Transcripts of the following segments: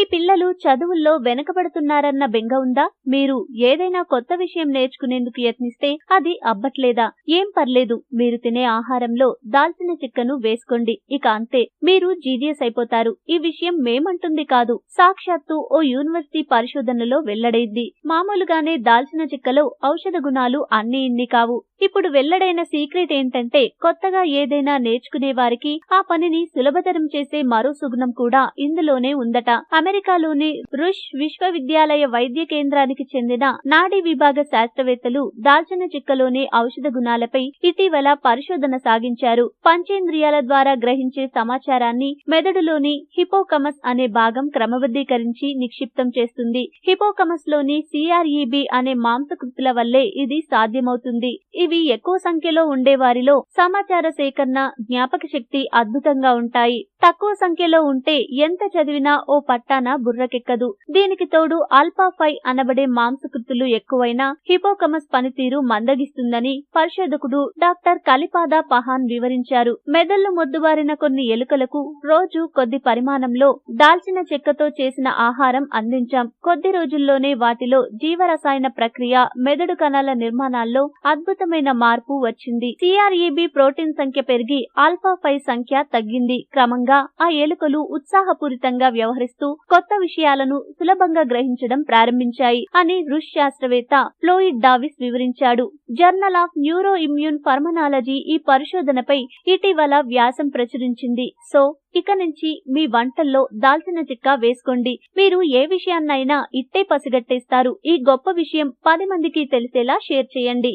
మీ పిల్లలు చదువుల్లో వెనకబడుతున్నారన్న బెంగ ఉందా? మీరు ఏదైనా కొత్త విషయం నేర్చుకునేందుకు యత్నిస్తే అది అబ్బట్లేదా? ఏం పర్లేదు, మీరు తినే ఆహారంలో దాల్చిన చెక్కను వేసుకోండి. ఇక అంతే, మీరు జీనియస్ అయిపోతారు. ఈ విషయం మేమంటుంది కాదు, సాక్షాత్తు ఓ యూనివర్సిటీ పరిశోధనలో వెల్లడైంది. మామూలుగానే దాల్చిన చెక్కలో ఔషధ గుణాలు అన్ని ఇన్ని కావు. ఇప్పుడు వెల్లడైన సీక్రెట్ ఏంటంటే, కొత్తగా ఏదైనా నేర్చుకునే వారికి ఆ పనిని సులభతరం చేసే మరో సుగుణం కూడా ఇందులోనే ఉందట. అమెరికాలోని రుష్ విశ్వవిద్యాలయ వైద్య కేంద్రానికి చెందిన నాడీ విభాగ శాస్త్రవేత్తలు దాల్చిన చెక్కలోని ఔషధ గుణాలపై ఇటీవల పరిశోధన సాగించారు. పంచేంద్రియాల ద్వారా గ్రహించే సమాచారాన్ని మెదడులోని హిపోకమస్ అనే భాగం క్రమబద్ధీకరించి నిక్షిప్తం చేస్తుంది. హిపోకమస్ లోని సిఆర్ఈబి అనే మాంసకృతుల వల్లే ఇది సాధ్యమవుతుంది. ఇవి ఎక్కువ సంఖ్యలో ఉండేవారిలో సమాచార సేకరణ, జ్ఞాపక శక్తి అద్భుతంగా ఉంటాయి. తక్కువ సంఖ్యలో ఉంటే ఎంత చదివినా ఓ పట్టాన బుర్రకెక్కదు. దీనికి తోడు ఆల్ఫా 5 అనబడే మాంసకృతులు ఎక్కువైనా హిపోకమస్ పనితీరు మందగిస్తుందని పరిశోధకుడు డాక్టర్ కలిపాద పహాన్ వివరించారు. మెదళ్లు మొద్దుబారిన కొన్ని ఎలుకలకు రోజు కొద్ది పరిమాణంలో దాల్చిన చెక్కతో చేసిన ఆహారం అందించాం. కొద్ది రోజుల్లోనే వాటిలో జీవరసాయన ప్రక్రియ, మెదడు కణాల నిర్మాణాల్లో అద్భుతమైన మార్పు వచ్చింది. సిఆర్ఈబి ప్రోటీన్ సంఖ్య పెరిగి ఆల్ఫా 5 సంఖ్య తగ్గింది. క్రమంగా ఆ ఎలుకలు ఉత్సాహపూరితంగా వ్యవహరిస్తూ కొత్త విషయాలను సులభంగా గ్రహించడం ప్రారంభించాయి అని రుష్ శాస్త్రవేత్త ఫ్లోయిడ్ డావిస్ వివరించాడు. జర్నల్ ఆఫ్ న్యూరో ఇమ్యూన్ ఫర్మనాలజీ ఈ పరిశోధనపై ఇటీవల వ్యాసం ప్రచురించింది. సో ఇక నుంచి మీ వంటల్లో దాల్చిన చెక్క వేసుకోండి. మీరు ఏ విషయాన్నైనా ఇట్టే పసిగట్టేస్తారు. ఈ గొప్ప విషయం 10 మందికి తెలిసేలా షేర్ చేయండి.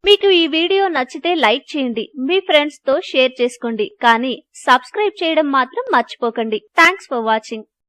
మీకు ఈ వీడియో నచ్చితే లైక్ చేయండి, మీ ఫ్రెండ్స్ తో షేర్ చేసుకోండి, కానీ సబ్స్క్రైబ్ చేయడం మాత్రం మర్చిపోకండి. Thanks for watching.